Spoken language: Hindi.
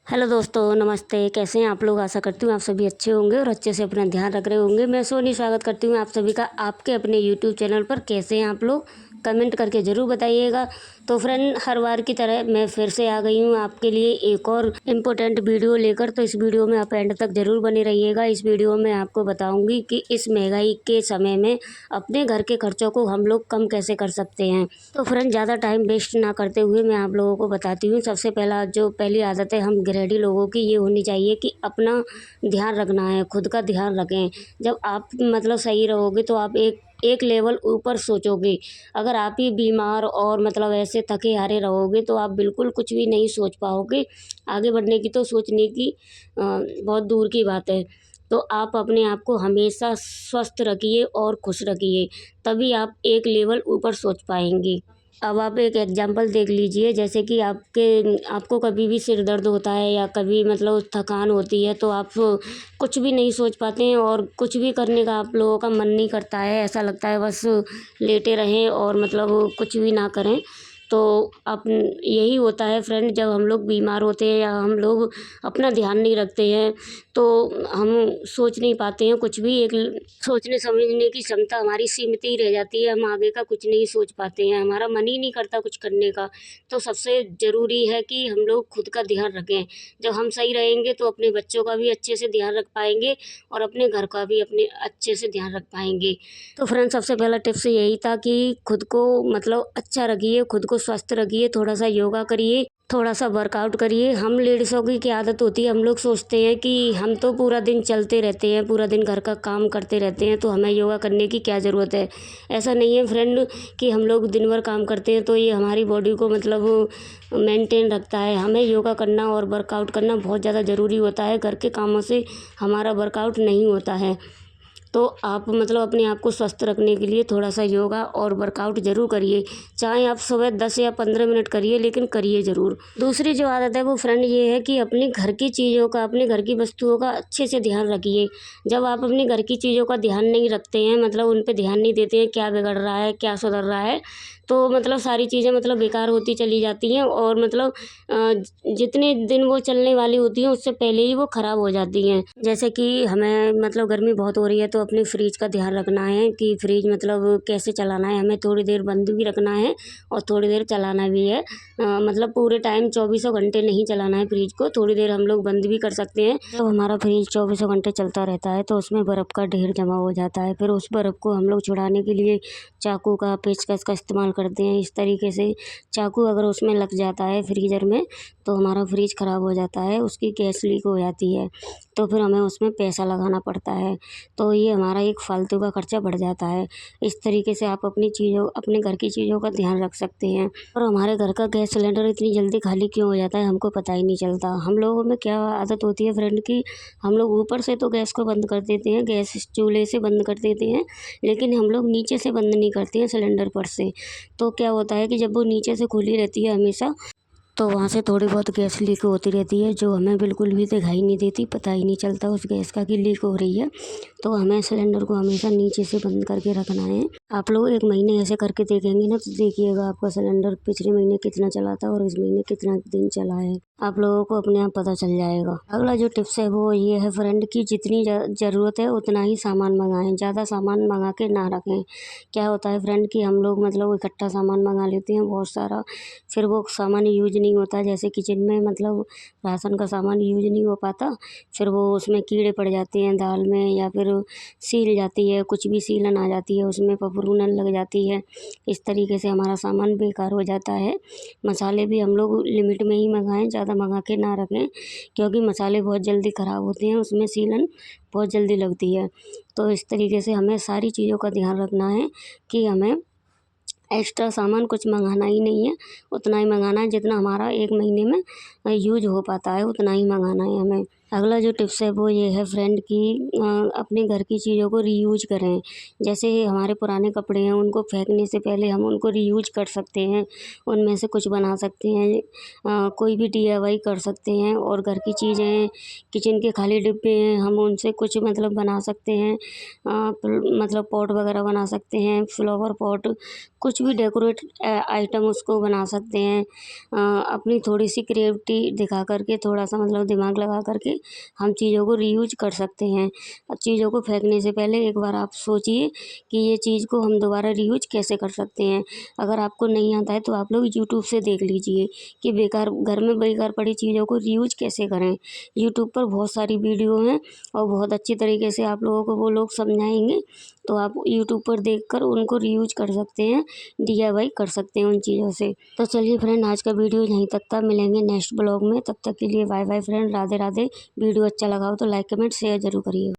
हेलो दोस्तों, नमस्ते। कैसे हैं आप लोग? आशा करती हूँ आप सभी अच्छे होंगे और अच्छे से अपना ध्यान रख रहे होंगे। मैं सोनी स्वागत करती हूँ आप सभी का आपके अपने यूट्यूब चैनल पर। कैसे हैं आप लोग? कमेंट करके ज़रूर बताइएगा। तो फ्रेंड, हर बार की तरह मैं फिर से आ गई हूँ आपके लिए एक और इम्पोर्टेंट वीडियो लेकर। तो इस वीडियो में आप एंड तक ज़रूर बने रहिएगा। इस वीडियो में आपको बताऊँगी कि इस महंगाई के समय में अपने घर के खर्चों को हम लोग कम कैसे कर सकते हैं। तो फ्रेंड, ज़्यादा टाइम वेस्ट ना करते हुए मैं आप लोगों को बताती हूँ। सबसे पहली आदत है हम गृहिणी लोगों की ये होनी चाहिए कि अपना ध्यान रखना है, खुद का ध्यान रखें। जब आप सही रहोगे तो आप एक एक लेवल ऊपर सोचोगे। अगर आप ही बीमार और ऐसे थके हारे रहोगे तो आप बिल्कुल कुछ भी नहीं सोच पाओगे। आगे बढ़ने की तो सोचने की बहुत दूर की बात है। तो आप अपने आप को हमेशा स्वस्थ रखिए और खुश रखिए, तभी आप एक लेवल ऊपर सोच पाएँगे। अब आप एक एग्जांपल देख लीजिए, जैसे कि आपको कभी भी सिर दर्द होता है या कभी थकान होती है तो आप कुछ भी नहीं सोच पाते हैं और कुछ भी करने का आप लोगों का मन नहीं करता है। ऐसा लगता है बस लेटे रहें और कुछ भी ना करें। तो आप यही होता है फ्रेंड, जब हम लोग बीमार होते हैं या हम लोग अपना ध्यान नहीं रखते हैं तो हम सोच नहीं पाते हैं कुछ भी। सोचने समझने की क्षमता हमारी सीमित ही रह जाती है। हम आगे का कुछ नहीं सोच पाते हैं, हमारा मन ही नहीं करता कुछ करने का। तो सबसे ज़रूरी है कि हम लोग खुद का ध्यान रखें। जब हम सही रहेंगे तो अपने बच्चों का भी अच्छे से ध्यान रख पाएंगे और अपने घर का भी अपने अच्छे से ध्यान रख पाएंगे। तो फ्रेंड, सबसे पहला टिप्स यही था कि खुद को अच्छा रखिए, खुद को स्वस्थ रखिए, थोड़ा सा योगा करिए, थोड़ा सा वर्कआउट करिए। हम लेडीज़ों की क्या आदत होती है, हम लोग सोचते हैं कि हम तो पूरा दिन चलते रहते हैं, पूरा दिन घर का काम करते रहते हैं, तो हमें योगा करने की क्या ज़रूरत है। ऐसा नहीं है फ्रेंड कि हम लोग दिन भर काम करते हैं तो ये हमारी बॉडी को मेंटेन रखता है। हमें योगा करना और वर्कआउट करना बहुत ज़्यादा ज़रूरी होता है। घर के कामों से हमारा वर्कआउट नहीं होता है। तो आप अपने आप को स्वस्थ रखने के लिए थोड़ा सा योगा और वर्कआउट ज़रूर करिए। चाहे आप सुबह 10 या 15 मिनट करिए, लेकिन करिए ज़रूर। दूसरी जो आदत है वो फ्रेंड ये है कि अपने घर की चीज़ों का, अपने घर की वस्तुओं का अच्छे से ध्यान रखिए। जब आप अपने घर की चीज़ों का ध्यान नहीं रखते हैं, उन पे ध्यान नहीं देते हैं, क्या बिगड़ रहा है, क्या सुधर रहा है, तो सारी चीज़ें बेकार होती चली जाती हैं और जितने दिन वो चलने वाली होती हैं उससे पहले ही वो ख़राब हो जाती हैं। जैसे कि हमें गर्मी बहुत हो रही है तो अपने फ्रिज का ध्यान रखना है कि फ्रिज कैसे चलाना है। हमें थोड़ी देर बंद भी रखना है और थोड़ी देर चलाना भी है। पूरे टाइम चौबीसों घंटे नहीं चलाना है फ्रिज को, थोड़ी देर हम लोग बंद भी कर सकते हैं। जब हमारा फ्रिज चौबीसों घंटे चलता रहता है तो उसमें बर्फ़ का ढेर जमा हो जाता है। फिर उस बर्फ़ को हम लोग छुड़ाने के लिए चाकू का, पेचकस का इस्तेमाल करते हैं। इस तरीके से चाकू अगर उसमें लग जाता है फ्रीज़र में तो हमारा फ्रिज ख़राब हो जाता है, उसकी गैस लीक हो जाती है, तो फिर हमें उसमें पैसा लगाना पड़ता है। तो ये हमारा एक फालतू का खर्चा बढ़ जाता है। इस तरीके से आप अपने घर की चीज़ों का ध्यान रख सकते हैं। और हमारे घर का गैस सिलेंडर इतनी जल्दी खाली क्यों हो जाता है हमको पता ही नहीं चलता। हम लोगों में क्या आदत होती है फ्रेंड कि हम लोग ऊपर से तो गैस को बंद कर देते हैं, गैस चूल्हे से बंद कर देते हैं, लेकिन हम लोग नीचे से बंद नहीं करते हैं, सिलेंडर पर से। तो क्या होता है कि जब वो नीचे से खुली रहती है हमेशा, तो वहाँ से थोड़ी बहुत गैस लीक होती रहती है, जो हमें बिल्कुल भी दिखाई नहीं देती, पता ही नहीं चलता उस गैस का कि लीक हो रही है। तो हमें सिलेंडर को हमेशा नीचे से बंद करके रखना है। आप लोग 1 महीने ऐसे करके देखेंगे ना तो देखिएगा आपका सिलेंडर पिछले महीने कितना चला था और इस महीने कितना दिन चला है, आप लोगों को अपने आप पता चल जाएगा। अगला जो टिप्स है वो ये है फ्रेंड कि जितनी ज़रूरत है उतना ही सामान मंगाएं, ज़्यादा सामान मंगा के ना रखें। क्या होता है फ्रेंड कि हम लोग इकट्ठा सामान मंगा लेते हैं बहुत सारा, फिर वो सामान यूज नहीं होता। जैसे किचन में राशन का सामान यूज नहीं हो पाता, फिर वो उसमें कीड़े पड़ जाते हैं दाल में, या फिर सील जाती है, कुछ भी सीलन आ जाती है, उसमें फफूंदन लग जाती है। इस तरीके से हमारा सामान बेकार हो जाता है। मसाले भी हम लोग लिमिट में ही मंगाएं, ज़्यादा मंगा के ना रखें, क्योंकि मसाले बहुत जल्दी ख़राब होते हैं, उसमें सीलन बहुत जल्दी लगती है। तो इस तरीके से हमें सारी चीज़ों का ध्यान रखना है कि हमें एक्स्ट्रा सामान कुछ मंगाना ही नहीं है, उतना ही मंगाना है जितना हमारा 1 महीने में यूज हो पाता है, उतना ही मंगाना है हमें। अगला जो टिप्स है वो ये है फ्रेंड कि अपने घर की चीज़ों को रीयूज करें। जैसे हमारे पुराने कपड़े हैं, उनको फेंकने से पहले हम उनको रीयूज कर सकते हैं, उनमें से कुछ बना सकते हैं। कोई भी डीआईवाई कर सकते हैं। और घर की चीज़ें, किचन के खाली डिब्बे हैं, हम उनसे कुछ बना सकते हैं। पॉट वगैरह बना सकते हैं, फ्लावर पॉट, कुछ भी डेकोरेट आइटम उसको बना सकते हैं। अपनी थोड़ी सी क्रिएटिविटी दिखा करके, थोड़ा सा मतलब दिमाग लगा करके हम चीज़ों को रीयूज कर सकते हैं। चीज़ों को फेंकने से पहले एक बार आप सोचिए कि ये चीज़ को हम दोबारा रीयूज कैसे कर सकते हैं। अगर आपको नहीं आता है तो आप लोग यूट्यूब से देख लीजिए कि बेकार घर में बेकार पड़ी चीज़ों को रीयूज कैसे करें। यूट्यूब पर बहुत सारी वीडियो हैं और बहुत अच्छी तरीके से आप लोगों को वो लोग समझाएंगे, तो आप यूट्यूब पर देखकर उनको रीयूज कर सकते हैं, DIY कर सकते हैं उन चीज़ों से। तो चलिए फ्रेंड, आज का वीडियो यहीं तक था। मिलेंगे नेक्स्ट ब्लॉग में, तब तक के लिए bye bye friend, Radhe Radhe. Video अच्छा लगा हो तो लाइक कमेंट शेयर जरूर करिए।